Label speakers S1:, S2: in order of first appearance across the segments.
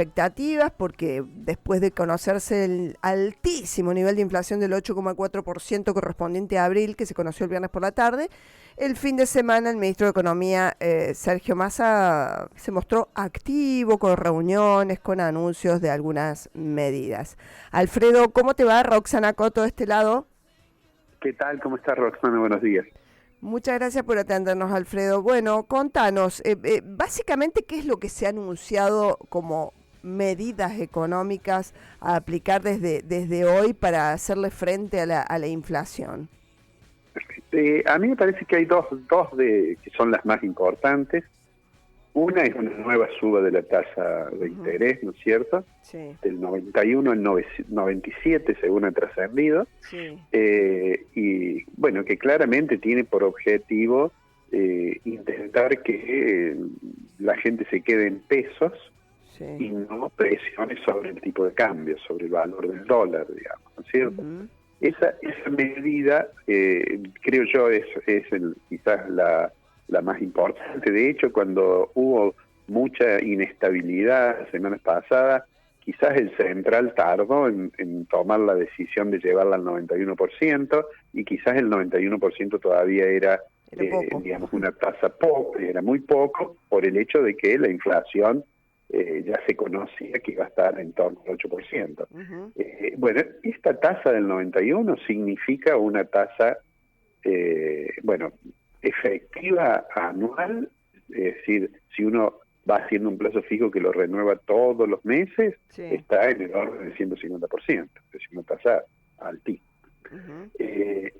S1: expectativas, porque después de conocerse el altísimo nivel de inflación del 8,4% correspondiente a abril, que se conoció el viernes por la tarde, el fin de semana el ministro de Economía, Sergio Massa, se mostró activo con reuniones, con anuncios de algunas medidas. Alfredo, ¿cómo te va? Roxana Coto de este lado.
S2: ¿Qué tal? ¿Cómo estás, Roxana? Buenos días.
S1: Muchas gracias por atendernos, Alfredo. Bueno, contanos, básicamente, ¿qué es lo que se ha anunciado como medidas económicas a aplicar desde hoy para hacerle frente a la inflación?
S2: A mí me parece que hay dos que son las más importantes. Una es una nueva suba de la tasa de interés, ¿no es cierto?
S1: Sí.
S2: Del 91 al 97, según ha trascendido.
S1: Sí.
S2: Y bueno, que claramente tiene por objetivo intentar que la gente se quede en pesos, sí, y no presiones sobre el tipo de cambio, sobre el valor del dólar, digamos, ¿no es cierto? Esa medida, creo yo, es quizás la más importante. De hecho, cuando hubo mucha inestabilidad la semana pasada, quizás el central tardó en tomar la decisión de llevarla al 91%, y quizás el 91% todavía era digamos, una tasa era muy poco, por el hecho de que la inflación ya se conocía que iba a estar en torno al 8%. Bueno, esta tasa del 91 significa una tasa, bueno, efectiva anual, es decir, si uno va haciendo un plazo fijo que lo renueva todos los meses, sí, está en el orden del 150%, es decir, una tasa altísima. De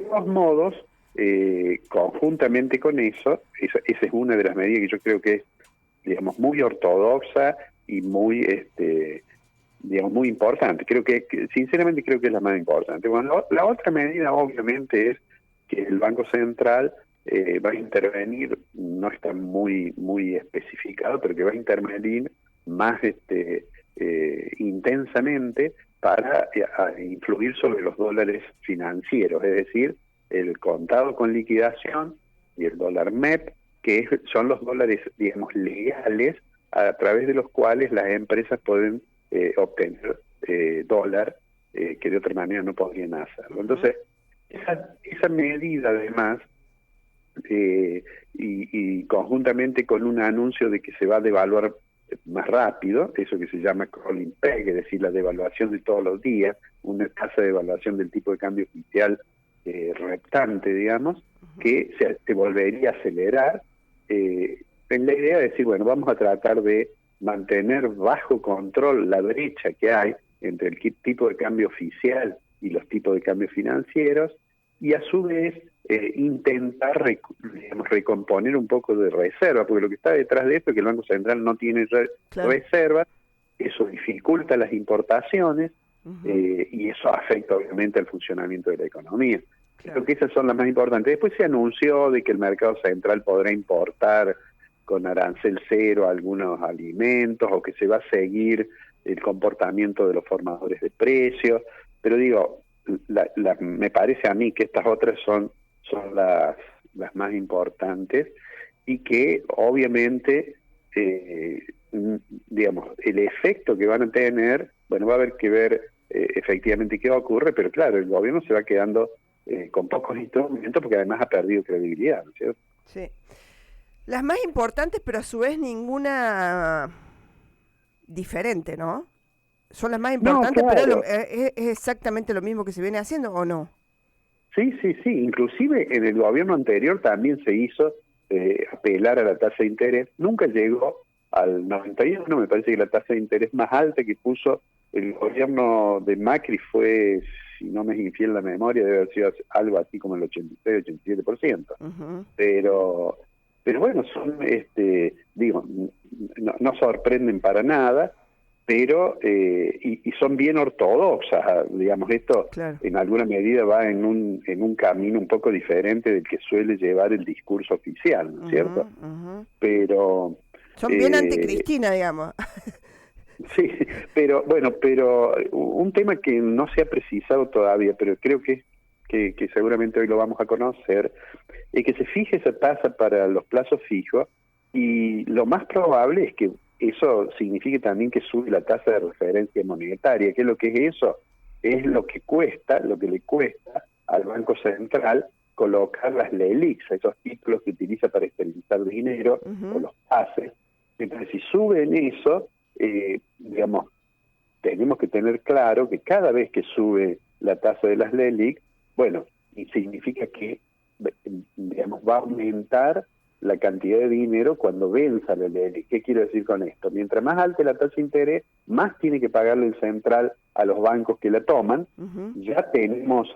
S2: todos modos, conjuntamente con eso, esa es una de las medidas que yo creo que es, digamos, muy ortodoxa y muy, digamos, muy importante. Sinceramente creo que es la más importante. Bueno, la otra medida obviamente es que el Banco Central va a intervenir, no está muy especificado, pero que va a intervenir más intensamente para influir sobre los dólares financieros, es decir, el contado con liquidación y el dólar MEP, que son los dólares, digamos, legales, a través de los cuales las empresas pueden obtener dólar que de otra manera no podrían hacerlo. Entonces, esa medida, además, y conjuntamente con un anuncio de que se va a devaluar más rápido, eso que se llama crawling peg, es decir, la devaluación de todos los días, una tasa de devaluación del tipo de cambio oficial reptante, digamos, que se volvería a acelerar, en la idea de decir, bueno, vamos a tratar de mantener bajo control la brecha que hay entre el tipo de cambio oficial y los tipos de cambio financieros, y a su vez intentar digamos, recomponer un poco de reserva, porque lo que está detrás de esto es que el Banco Central no tiene reserva, eso dificulta las importaciones, y eso afecta obviamente al funcionamiento de la economía. Creo que esas son las más importantes. Después se anunció de que el mercado central podrá importar con arancel cero algunos alimentos, o que se va a seguir el comportamiento de los formadores de precios, pero digo, me parece a mí que estas otras son las más importantes, y que obviamente, digamos, el efecto que van a tener, bueno, va a haber que ver efectivamente qué ocurre, pero claro, el gobierno se va quedando con pocos instrumentos, porque además ha perdido credibilidad, ¿no es cierto?
S1: Sí. Las más importantes, pero a su vez ninguna diferente, ¿no? Son las más importantes, no, claro, pero ¿es exactamente lo mismo que se viene haciendo o no?
S2: Sí. Inclusive en el gobierno anterior también se hizo apelar a la tasa de interés. Nunca llegó al 91, me parece que la tasa de interés más alta que puso el gobierno de Macri fue, si no me es infiel la memoria, debe haber sido algo así como el 86-87%. Pero bueno, son, digo, no sorprenden para nada, pero y son bien ortodoxas, digamos, esto claro, en alguna medida va en un camino un poco diferente del que suele llevar el discurso oficial, ¿no es cierto? Pero
S1: son bien anticristina, digamos.
S2: Sí, pero bueno, un tema que no se ha precisado todavía, pero creo que seguramente hoy lo vamos a conocer, es que se fije esa tasa para los plazos fijos, y lo más probable es que eso significa también que sube la tasa de referencia monetaria. ¿Qué es lo que es eso? Es lo que le cuesta al Banco Central colocar las LELIQs, esos títulos que utiliza para esterilizar dinero, o los pases. Entonces, si suben eso, digamos, tenemos que tener claro que cada vez que sube la tasa de las LELIQ, bueno, y significa que, digamos, va a aumentar la cantidad de dinero cuando venza la LELIQ. ¿Qué quiero decir con esto? Mientras más alta la tasa de interés, más tiene que pagarle el central a los bancos que la toman. Ya tenemos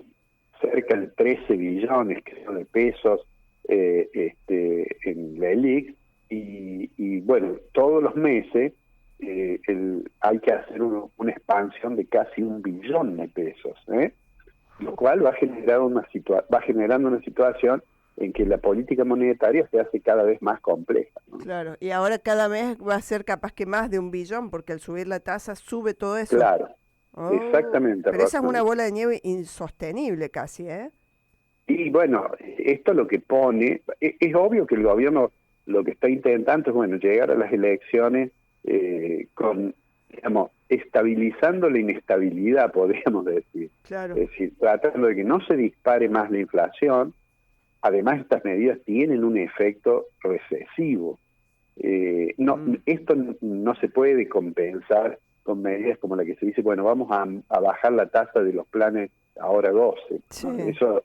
S2: cerca de 13 billones, creo, de pesos en LELIQ, y bueno, todos los meses hay que hacer una expansión de casi 1 billón de pesos, lo cual va generando una situación en que la política monetaria se hace cada vez más compleja, ¿no?
S1: Claro, y ahora cada mes va a ser capaz que más de 1 billón, porque al subir la tasa sube todo eso.
S2: Claro, exactamente.
S1: Pero esa es una bola de nieve insostenible casi, ¿eh?
S2: Y bueno, esto lo que pone, es obvio que el gobierno lo que está intentando es, bueno, llegar a las elecciones con, digamos, estabilizando la inestabilidad, podríamos decir.
S1: Claro.
S2: Es decir, tratando de que no se dispare más la inflación. Además, estas medidas tienen un efecto recesivo. Esto no se puede compensar con medidas como la que se dice, bueno, vamos a bajar la tasa de los planes ahora 12.
S1: Sí.
S2: ¿No?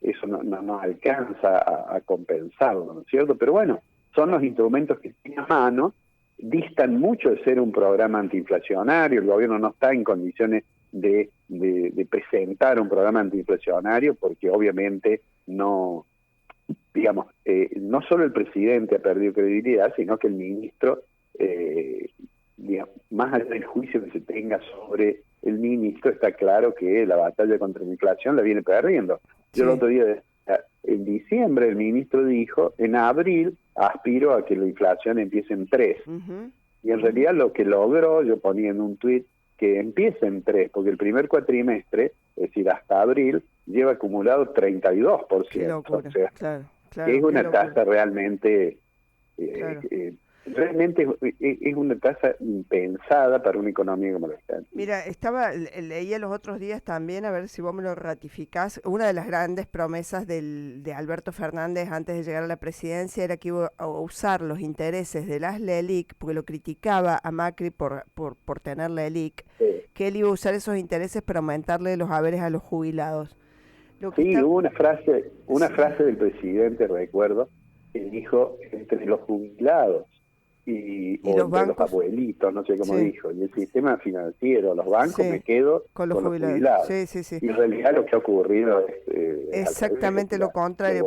S2: Eso no alcanza a compensarlo, ¿no es cierto? Pero bueno, son los instrumentos que tiene a mano, distan mucho de ser un programa antiinflacionario. El gobierno no está en condiciones de presentar un programa antiinflacionario porque obviamente no, digamos, no solo el presidente ha perdido credibilidad, sino que el ministro, digamos, más allá del juicio que se tenga sobre el ministro, está claro que la batalla contra la inflación la viene perdiendo. Yo el otro día, en diciembre, el ministro dijo, en abril aspiro a que la inflación empiece en 3. Y en realidad lo que logró, yo ponía en un tuit, que empiece en 3, porque el primer cuatrimestre, es decir, hasta abril, lleva acumulado 32%.
S1: Qué locura,
S2: o sea,
S1: claro,
S2: es una tasa realmente, realmente es una tasa impensada para una economía como la Argentina.
S1: Mira, leía los otros días también, a ver si vos me lo ratificás, una de las grandes promesas de Alberto Fernández antes de llegar a la presidencia era que iba a usar los intereses de las LELIQ, porque lo criticaba a Macri por tener LELIQ, que él iba a usar esos intereses para aumentarle los haberes a los jubilados.
S2: Hubo una frase del presidente, recuerdo, que dijo, entre los jubilados y
S1: los bancos,
S2: los abuelitos, no sé cómo dijo, y el sistema financiero, los bancos, me quedo con los jubilados.
S1: Sí.
S2: Y en realidad lo que ha ocurrido es
S1: exactamente lo contrario.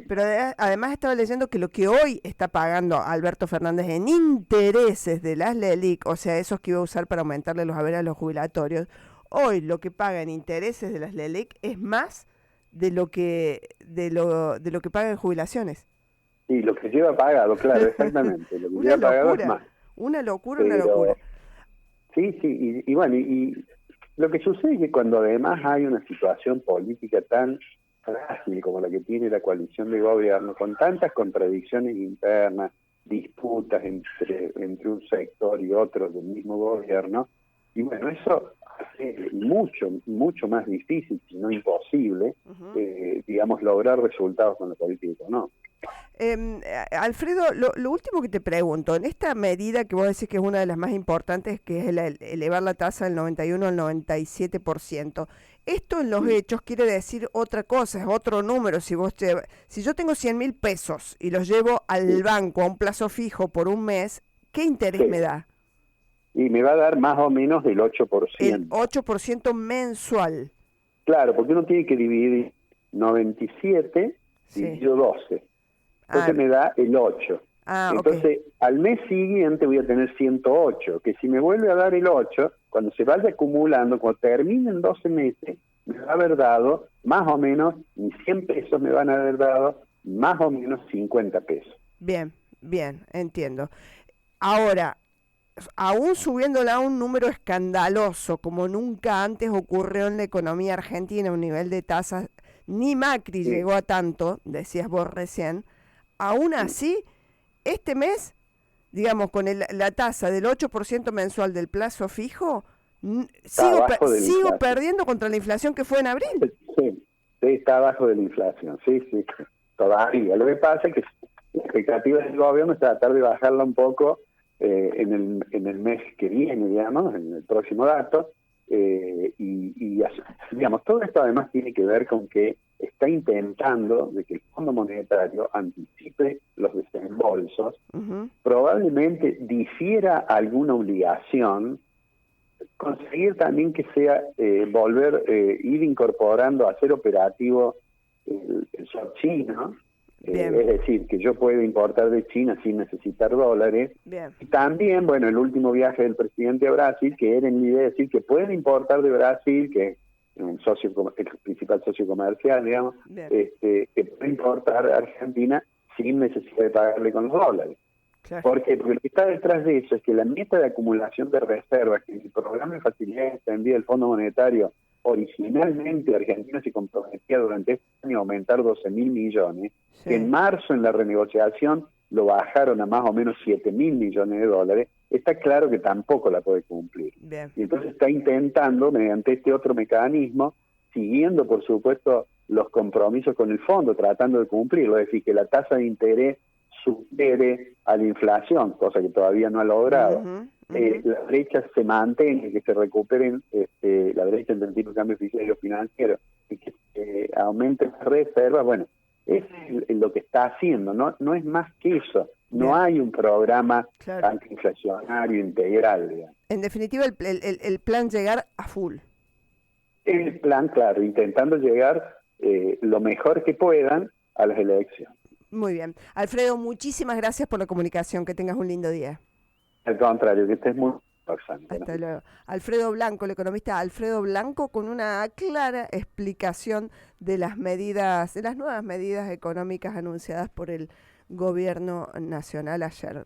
S1: Pero además estaba leyendo que lo que hoy está pagando Alberto Fernández en intereses de las LELIQ, o sea, esos que iba a usar para aumentarle los haberes a los jubilatorios, hoy lo que paga en intereses de las LELIQ es más de lo que paga en jubilaciones.
S2: Y lo que lleva pagado, claro, exactamente. Lo que lleva pagado es más.
S1: Una locura.
S2: Sí, y bueno, y lo que sucede es que cuando además hay una situación política tan frágil como la que tiene la coalición de gobierno, con tantas contradicciones internas, disputas entre un sector y otro del mismo gobierno, y bueno, eso hace mucho más difícil, si no imposible, digamos, lograr resultados con la política económica.
S1: Alfredo, lo último que te pregunto, en esta medida que vos decís que es una de las más importantes, que es elevar la tasa del 91 al 97%, esto en los hechos quiere decir otra cosa, es otro número. Si yo tengo 100.000 pesos y los llevo al banco a un plazo fijo por un mes, ¿qué interés me da?
S2: Y me va a dar más o menos del 8%.
S1: El 8% mensual.
S2: Claro, porque uno tiene que dividir 97 dividido 12. Entonces me da el 8. Entonces, al mes siguiente voy a tener 108, que si me vuelve a dar el 8, cuando se vaya acumulando, cuando terminen 12 meses, me va a haber dado más o menos, mis 100 pesos me van a haber dado más o menos 50 pesos.
S1: Bien, entiendo. Ahora, aún subiéndola a un número escandaloso, como nunca antes ocurrió en la economía argentina, un nivel de tasas, ni Macri llegó a tanto, decías vos recién, aún así, este mes digamos, con la tasa del 8% mensual del plazo fijo, sigo perdiendo contra la inflación que fue en abril.
S2: Sí, está abajo de la inflación, sí, todavía. Lo que pasa es que la expectativa del gobierno es tratar de bajarla un poco en el mes que viene, digamos, en el próximo dato, digamos, todo esto además tiene que ver con que está intentando de que el Fondo Monetario anticipe los desembolsos, probablemente difiera alguna obligación, conseguir también que sea ir incorporando, hacer operativo el short chino, es decir, que yo puedo importar de China sin necesitar dólares.
S1: Bien.
S2: Y también, bueno, el último viaje del presidente a Brasil, que era en la idea de decir que puede importar de Brasil, que es el principal socio comercial, digamos, que puede importar a Argentina sin necesidad de pagarle con los dólares.
S1: Claro.
S2: Porque lo que está detrás de eso es que la meta de acumulación de reservas, que en el programa de facilidades extendida del Fondo Monetario, originalmente Argentina se comprometía durante este año a aumentar 12.000 millones, que en marzo en la renegociación lo bajaron a más o menos 7.000 millones de dólares, está claro que tampoco la puede cumplir.
S1: Bien.
S2: Y entonces está intentando, mediante este otro mecanismo, siguiendo por supuesto los compromisos con el fondo, tratando de cumplirlo, es decir, que la tasa de interés supere a la inflación, cosa que todavía no ha logrado. La brecha se mantenga, que se recuperen la brecha entre el tipo de cambio oficial y lo financiero, y que aumenten las reservas. Bueno, eso es lo que está haciendo, no es más que eso. No hay un programa antiinflacionario integral, digamos.
S1: En definitiva, el plan llegar a full.
S2: El plan, claro, intentando llegar lo mejor que puedan a las elecciones.
S1: Muy bien. Alfredo, muchísimas gracias por la comunicación. Que tengas un lindo día.
S2: Al contrario, que estés muy interesante.
S1: Hasta luego. Alfredo Blanco, el economista Alfredo Blanco, con una clara explicación de las nuevas medidas económicas anunciadas por el gobierno nacional ayer.